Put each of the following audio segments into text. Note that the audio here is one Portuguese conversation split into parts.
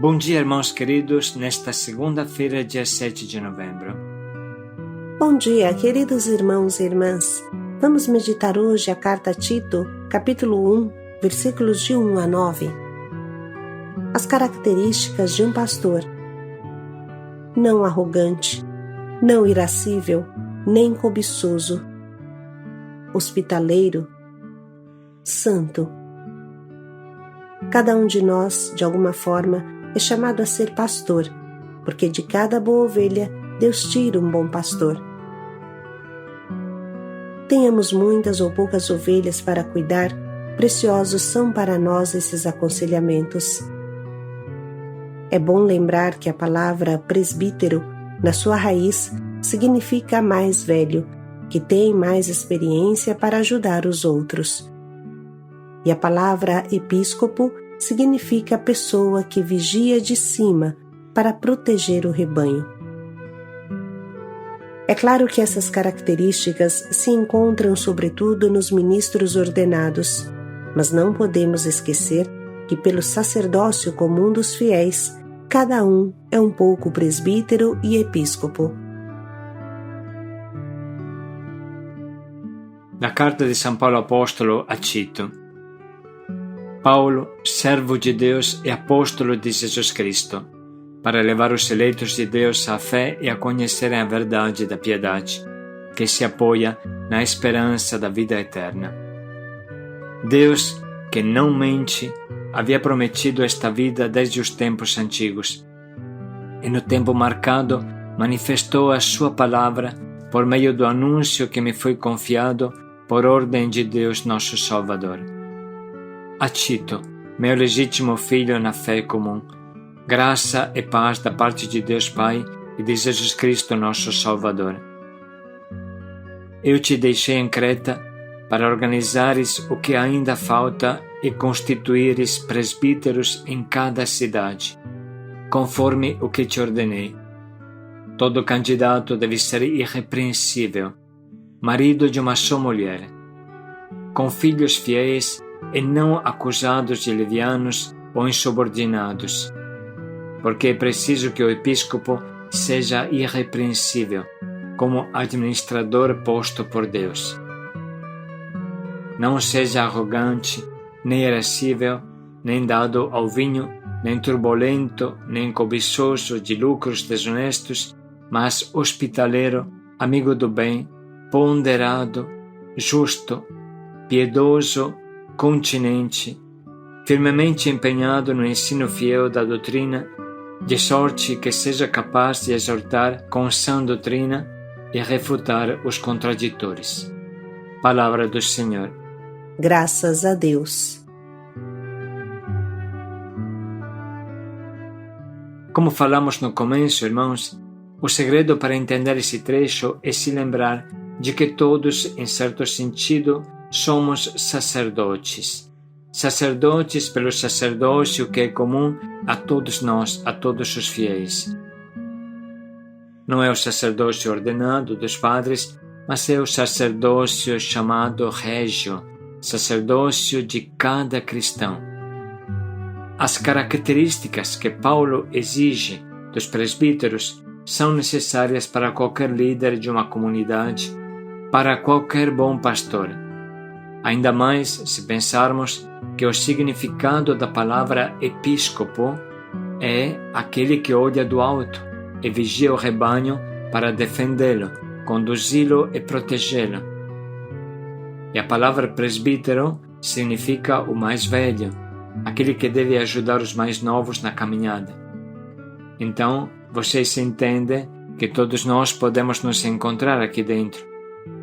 Bom dia, irmãos queridos, nesta segunda-feira, dia 7 de novembro. Bom dia, queridos irmãos e irmãs. Vamos meditar hoje a carta a Tito, capítulo 1, versículos de 1 a 9. As características de um pastor: não arrogante, não irascível, nem cobiçoso, hospitaleiro, santo. Cada um de nós, de alguma forma, é chamado a ser pastor, porque de cada boa ovelha Deus tira um bom pastor. Tenhamos muitas ou poucas ovelhas para cuidar, preciosos são para nós esses aconselhamentos. É bom lembrar que a palavra presbítero, na sua raiz, significa mais velho, que tem mais experiência para ajudar os outros. E a palavra episcopo significa pessoa que vigia de cima para proteger o rebanho. É claro que essas características se encontram sobretudo nos ministros ordenados, mas não podemos esquecer que pelo sacerdócio comum dos fiéis, cada um é um pouco presbítero e episcopo. Da carta de São Paulo Apóstolo a Tito. Paulo, servo de Deus e apóstolo de Jesus Cristo, para levar os eleitos de Deus à fé e a conhecerem a verdade da piedade, que se apoia na esperança da vida eterna. Deus, que não mente, havia prometido esta vida desde os tempos antigos, e no tempo marcado manifestou a sua palavra por meio do anúncio que me foi confiado por ordem de Deus nosso Salvador. A Tito, meu legítimo filho na fé comum, graça e paz da parte de Deus Pai e de Jesus Cristo nosso Salvador. Eu te deixei em Creta para organizares o que ainda falta e constituíres presbíteros em cada cidade, conforme o que te ordenei. Todo candidato deve ser irrepreensível, marido de uma só mulher, com filhos fiéis e não acusados de levianos ou insubordinados, porque é preciso que o episcopo seja irrepreensível, como administrador posto por Deus. Não seja arrogante, nem irascível, nem dado ao vinho, nem turbulento, nem cobiçoso de lucros desonestos, mas hospitaleiro, amigo do bem, ponderado, justo, piedoso, continente, firmemente empenhado no ensino fiel da doutrina, de sorte que seja capaz de exortar com sã doutrina e refutar os contraditores. Palavra do Senhor. Graças a Deus. Como falamos no começo, irmãos, o segredo para entender esse trecho é se lembrar de que todos, em certo sentido, somos sacerdotes. Sacerdotes pelo sacerdócio que é comum a todos nós, a todos os fiéis. Não é o sacerdócio ordenado dos padres, mas é o sacerdócio chamado régio, sacerdócio de cada cristão. As características que Paulo exige dos presbíteros são necessárias para qualquer líder de uma comunidade, para qualquer bom pastor. Ainda mais se pensarmos que o significado da palavra episcopo é aquele que olha do alto e vigia o rebanho para defendê-lo, conduzi-lo e protegê-lo. E a palavra presbítero significa o mais velho, aquele que deve ajudar os mais novos na caminhada. Então, vocês entendem que todos nós podemos nos encontrar aqui dentro,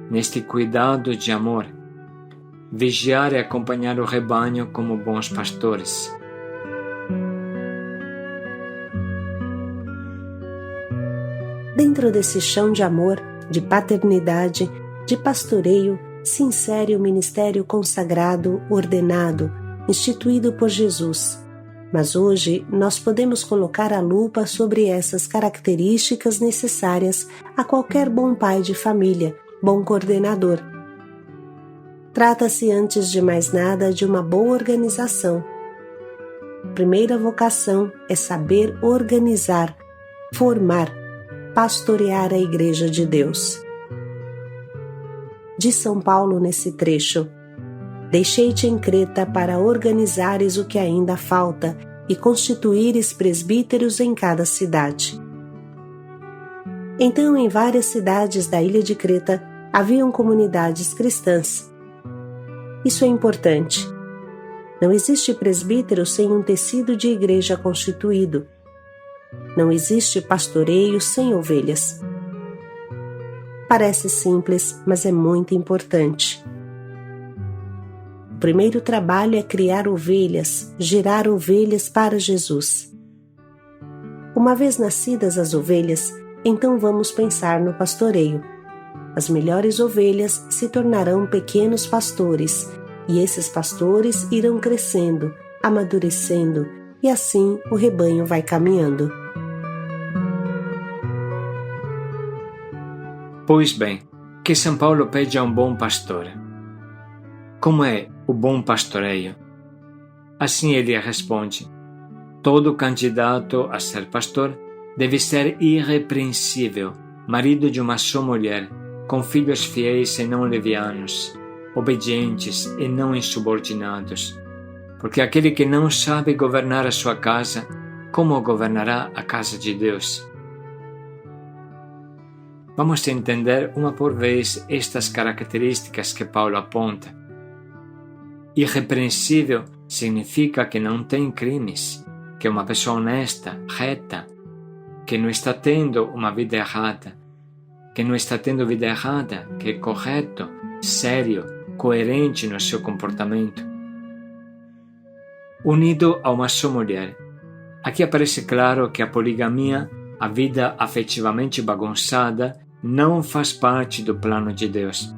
neste cuidado de amor, vigiar e acompanhar o rebanho como bons pastores. Dentro desse chão de amor, de paternidade, de pastoreio, se insere o ministério consagrado, ordenado, instituído por Jesus. Mas hoje nós podemos colocar a lupa sobre essas características necessárias a qualquer bom pai de família, bom coordenador. Trata-se, antes de mais nada, de uma boa organização. primeira vocação é saber organizar, formar, pastorear a Igreja de Deus. Diz São Paulo nesse trecho: deixei-te em Creta para organizares o que ainda falta e constituíres presbíteros em cada cidade. Então, em várias cidades da ilha de Creta, haviam comunidades cristãs. Isso é importante. Não existe presbítero sem um tecido de igreja constituído. Não existe pastoreio sem ovelhas. Parece simples, mas é muito importante. O primeiro trabalho é criar ovelhas, gerar ovelhas para Jesus. Uma vez nascidas as ovelhas, então vamos pensar no pastoreio. As melhores ovelhas se tornarão pequenos pastores, e esses pastores irão crescendo, amadurecendo, e assim o rebanho vai caminhando. Pois bem, que São Paulo pede a um bom pastor. Como é o bom pastoreio? Assim ele responde: todo candidato a ser pastor deve ser irrepreensível, marido de uma só mulher, com filhos fiéis e não levianos, obedientes e não insubordinados. Porque aquele que não sabe governar a sua casa, como governará a casa de Deus? Vamos entender uma por vez estas características que Paulo aponta. Irrepreensível significa que não tem crimes, que é uma pessoa honesta, reta, que não está tendo uma vida errada, que é correto, sério, coerente no seu comportamento. Unido a uma só mulher. Aqui aparece claro que a poligamia, a vida afetivamente bagunçada, não faz parte do plano de Deus.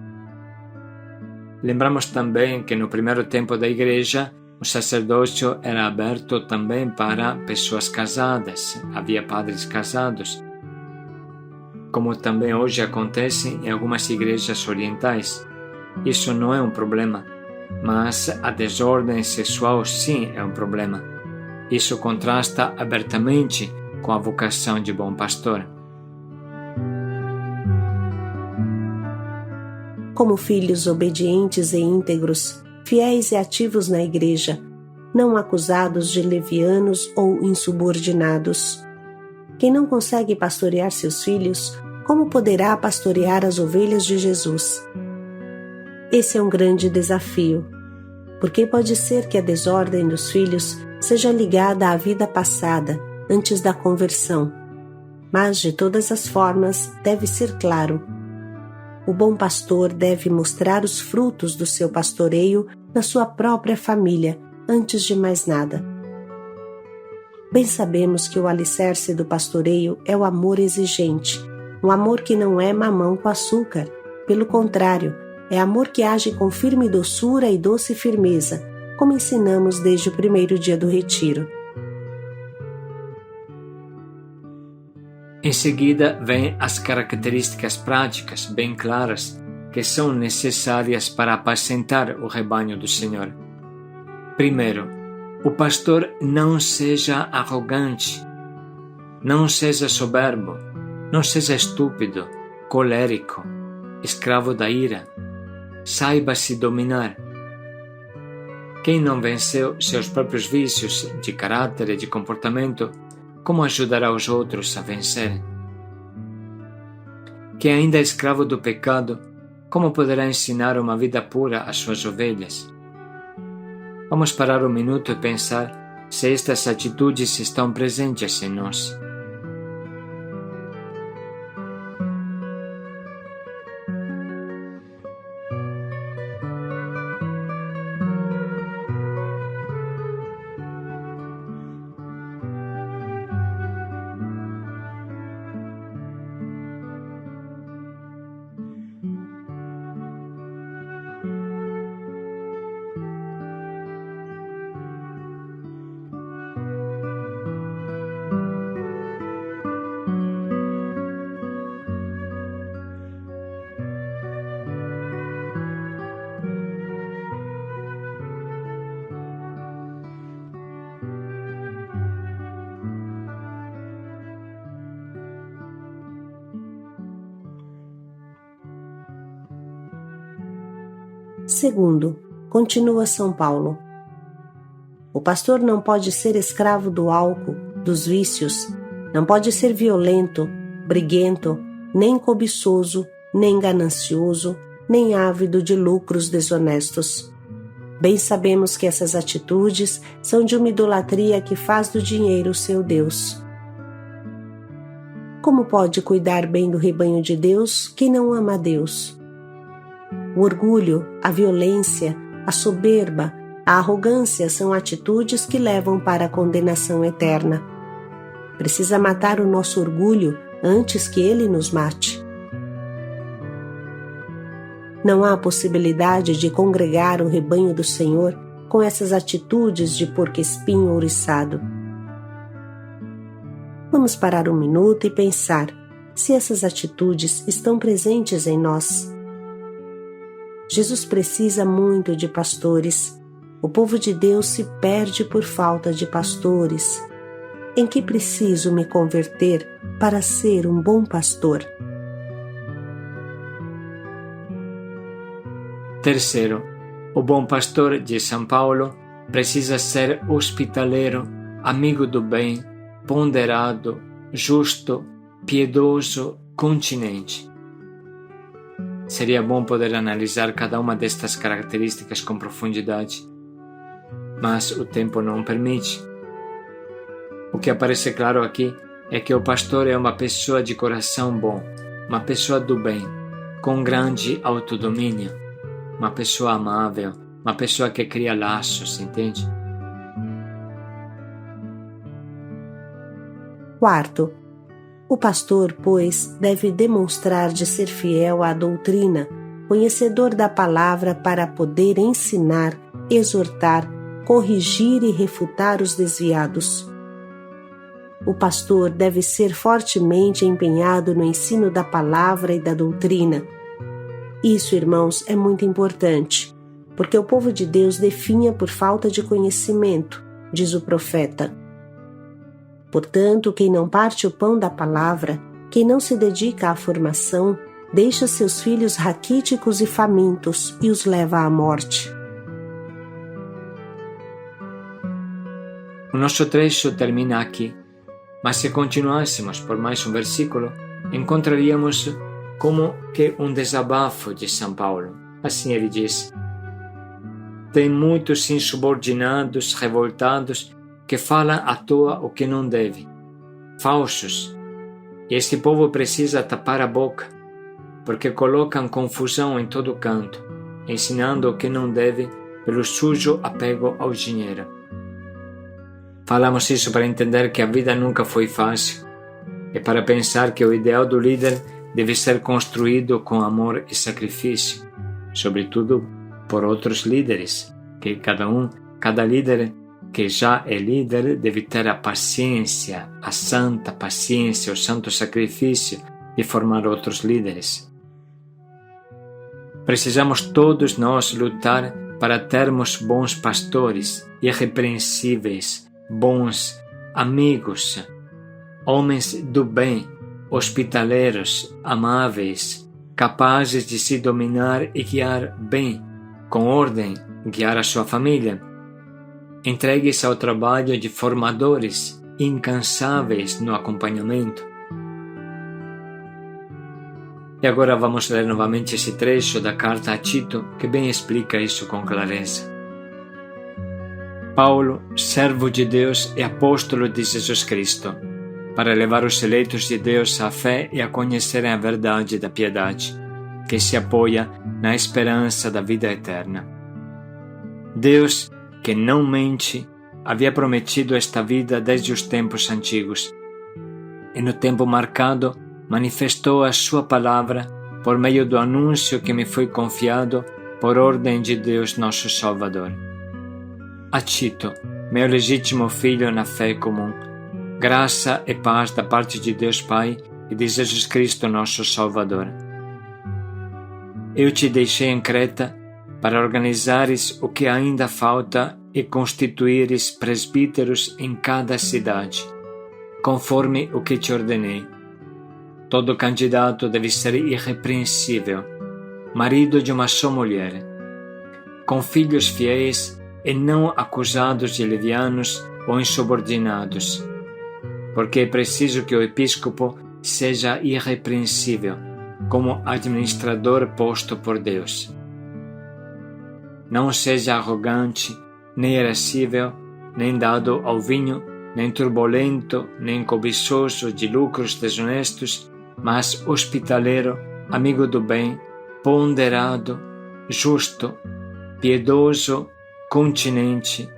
Lembramos também que no primeiro tempo da Igreja, o sacerdócio era aberto também para pessoas casadas, havia padres casados, como também hoje acontece em algumas igrejas orientais. Isso não é um problema, mas a desordem sexual sim é um problema. Isso contrasta abertamente com a vocação de bom pastor. Como filhos obedientes e íntegros, fiéis e ativos na Igreja, não acusados de levianos ou insubordinados. Quem não consegue pastorear seus filhos, como poderá pastorear as ovelhas de Jesus? Esse é um grande desafio, porque pode ser que a desordem dos filhos seja ligada à vida passada, antes da conversão. Mas, de todas as formas, deve ser claro: o bom pastor deve mostrar os frutos do seu pastoreio na sua própria família, antes de mais nada. Bem sabemos que o alicerce do pastoreio é o amor exigente, um amor que não é mamão com açúcar, pelo contrário, é amor que age com firme doçura e doce firmeza, como ensinamos desde o primeiro dia do retiro. Em seguida, vêm as características práticas bem claras que são necessárias para apacentar o rebanho do Senhor. Primeiro, o pastor não seja arrogante, não seja soberbo, não seja estúpido, colérico, escravo da ira. Saiba se dominar. Quem não venceu seus próprios vícios de caráter e de comportamento, como ajudará os outros a vencer? Quem ainda é escravo do pecado, como poderá ensinar uma vida pura às suas ovelhas? Vamos parar um minuto e pensar se estas atitudes estão presentes em nós. Segundo, continua São Paulo, o pastor não pode ser escravo do álcool, dos vícios, não pode ser violento, briguento, nem cobiçoso, nem ganancioso, nem ávido de lucros desonestos. Bem sabemos que essas atitudes são de uma idolatria que faz do dinheiro seu Deus. Como pode cuidar bem do rebanho de Deus quem não ama a Deus? O orgulho, a violência, a soberba, a arrogância são atitudes que levam para a condenação eterna. Precisa matar o nosso orgulho antes que ele nos mate. Não há possibilidade de congregar o rebanho do Senhor com essas atitudes de porco-espinho ouriçado. Vamos parar um minuto e pensar se essas atitudes estão presentes em nós. Jesus precisa muito de pastores. O povo de Deus se perde por falta de pastores. Em que preciso me converter para ser um bom pastor? Terceiro, o bom pastor de São Paulo precisa ser hospitaleiro, amigo do bem, ponderado, justo, piedoso, continente. Seria bom poder analisar cada uma destas características com profundidade, mas o tempo não permite. O que aparece claro aqui é que o pastor é uma pessoa de coração bom, uma pessoa do bem, com grande autodomínio, uma pessoa amável, uma pessoa que cria laços, entende? Quarto, o pastor, pois, deve demonstrar de ser fiel à doutrina, conhecedor da palavra para poder ensinar, exortar, corrigir e refutar os desviados. O pastor deve ser fortemente empenhado no ensino da palavra e da doutrina. Isso, irmãos, é muito importante, porque o povo de Deus definha por falta de conhecimento, diz o profeta. Portanto, quem não parte o pão da palavra, quem não se dedica à formação, deixa seus filhos raquíticos e famintos e os leva à morte. O nosso trecho termina aqui, mas se continuássemos por mais um versículo, encontraríamos como que um desabafo de São Paulo. Assim ele diz: tem muitos insubordinados, revoltados, que falam à toa o que não deve, falsos, e esse povo precisa tapar a boca, porque colocam confusão em todo canto, ensinando o que não deve pelo sujo apego ao dinheiro. Falamos isso para entender que a vida nunca foi fácil, e para pensar que o ideal do líder deve ser construído com amor e sacrifício, sobretudo por outros líderes, que cada líder que já é líder deve ter a paciência, a santa paciência, o santo sacrifício de formar outros líderes. Precisamos todos nós lutar para termos bons pastores, irrepreensíveis, bons amigos, homens do bem, hospitaleiros, amáveis, capazes de se dominar e guiar bem, com ordem, guiar a sua família. Entregues ao trabalho de formadores incansáveis no acompanhamento. E agora vamos ler novamente esse trecho da carta a Tito, que bem explica isso com clareza. Paulo, servo de Deus e apóstolo de Jesus Cristo, para levar os eleitos de Deus à fé e a conhecerem a verdade da piedade, que se apoia na esperança da vida eterna. Deus, que não mente, havia prometido esta vida desde os tempos antigos, e no tempo marcado manifestou a sua palavra por meio do anúncio que me foi confiado por ordem de Deus nosso Salvador. A Tito, meu legítimo filho na fé comum, graça e paz da parte de Deus Pai e de Jesus Cristo nosso Salvador. Eu te deixei em Creta para organizares o que ainda falta e constituíres presbíteros em cada cidade, conforme o que te ordenei. Todo candidato deve ser irrepreensível, marido de uma só mulher, com filhos fiéis e não acusados de levianos ou insubordinados, porque é preciso que o episcopo seja irrepreensível, como administrador posto por Deus. Não seja arrogante, nem irascível, nem dado ao vinho, nem turbulento, nem cobiçoso de lucros desonestos, mas hospitaleiro, amigo do bem, ponderado, justo, piedoso, continente,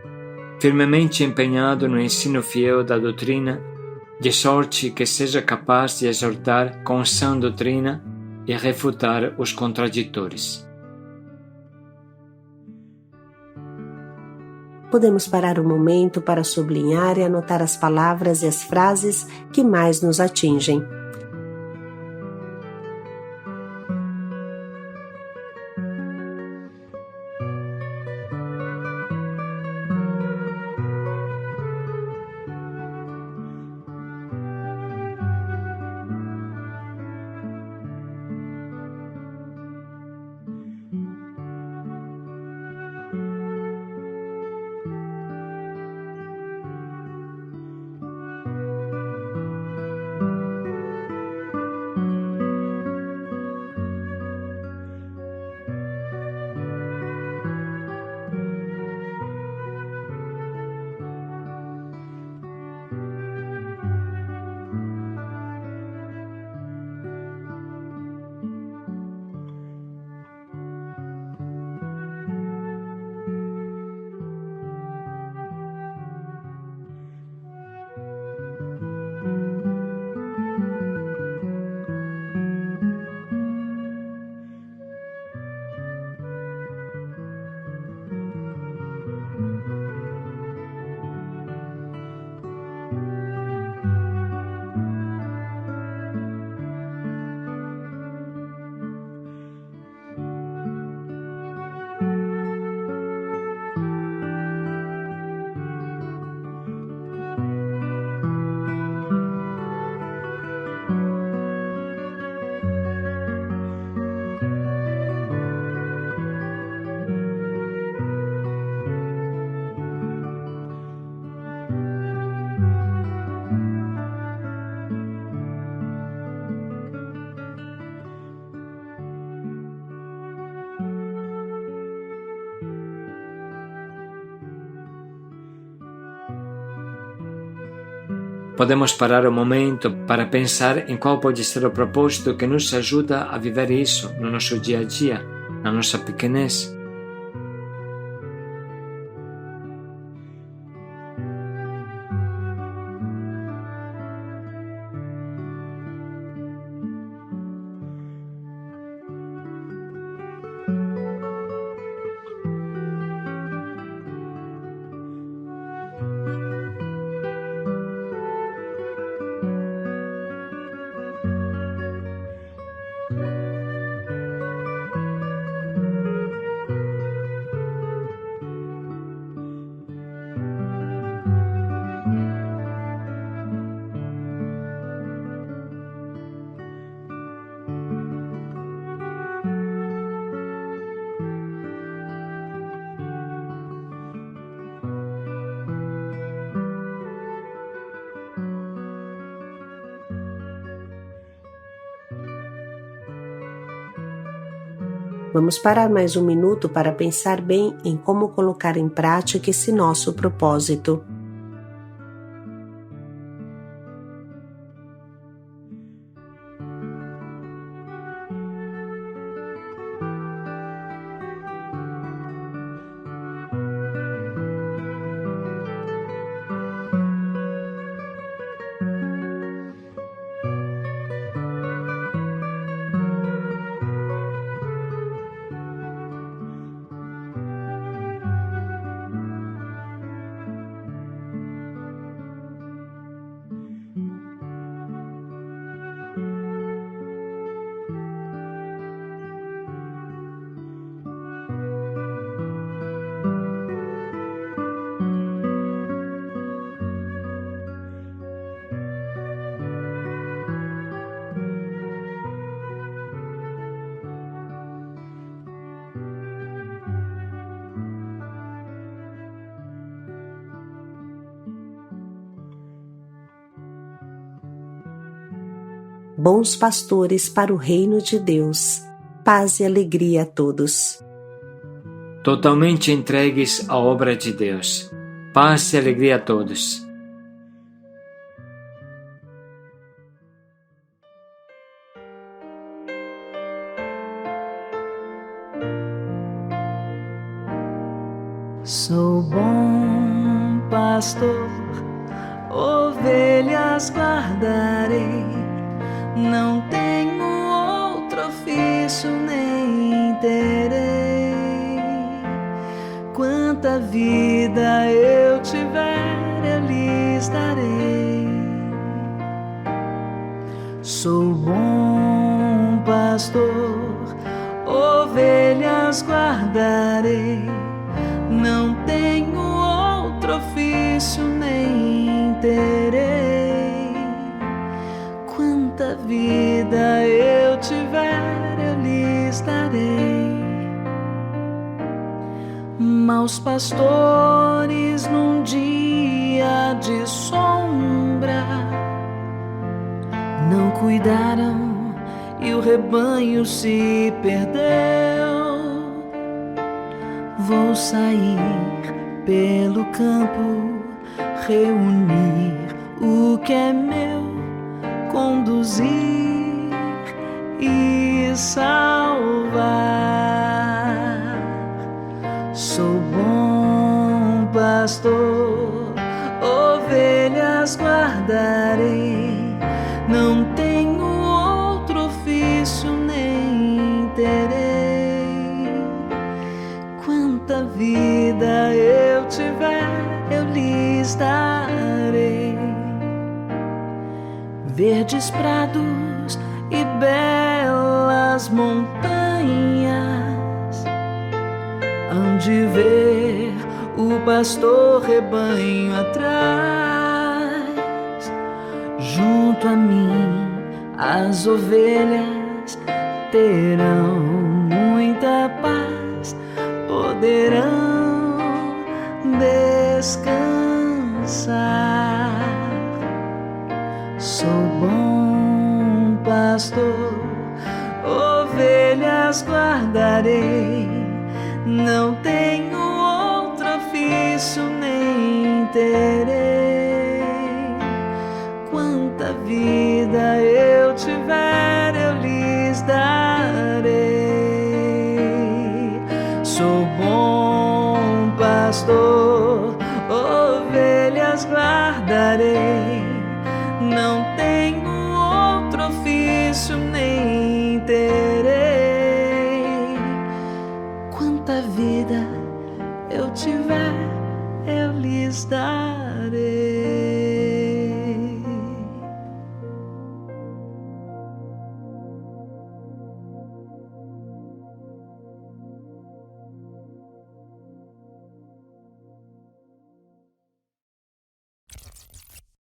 firmemente empenhado no ensino fiel da doutrina, de sorte que seja capaz de exortar com sã doutrina e refutar os contraditores. Podemos parar um momento para sublinhar e anotar as palavras e as frases que mais nos atingem. Podemos parar um momento para pensar em qual pode ser o propósito que nos ajuda a viver isso no nosso dia a dia, na nossa pequenez. Vamos parar mais um minuto para pensar bem em como colocar em prática esse nosso propósito. bons pastores para o reino de Deus. Paz e alegria a todos. Totalmente entregues à obra de Deus. Paz e alegria a todos. Sou bom pastor, ovelhas guardarei, não tenho outro ofício nem terei. Quanta vida eu tiver, eu lhes darei. Sou bom pastor, ovelhas guardarei, não tenho outro ofício nem terei. Quanta vida eu tiver, eu lhes darei. Maus pastores num dia de sombra não cuidaram e o rebanho se perdeu. Vou sair pelo campo, reunir o que é meu, conduzir e salvar. Sou bom pastor, ovelhas guardarei, não tenho outro ofício nem terei. Quanta vida eu tiver, eu lhes darei. Verdes prados e belas montanhas hão de ver o pastor rebanho atrás. Junto a mim as ovelhas terão muita paz, poderão descansar. Sou bom pastor, ovelhas guardarei, não tenho outro ofício nem terei. Quanta vida eu tiver, eu lhes darei. Sou bom pastor, ovelhas guardarei, não tenho outro ofício nem terei. Quanta vida eu tiver, eu lhes darei.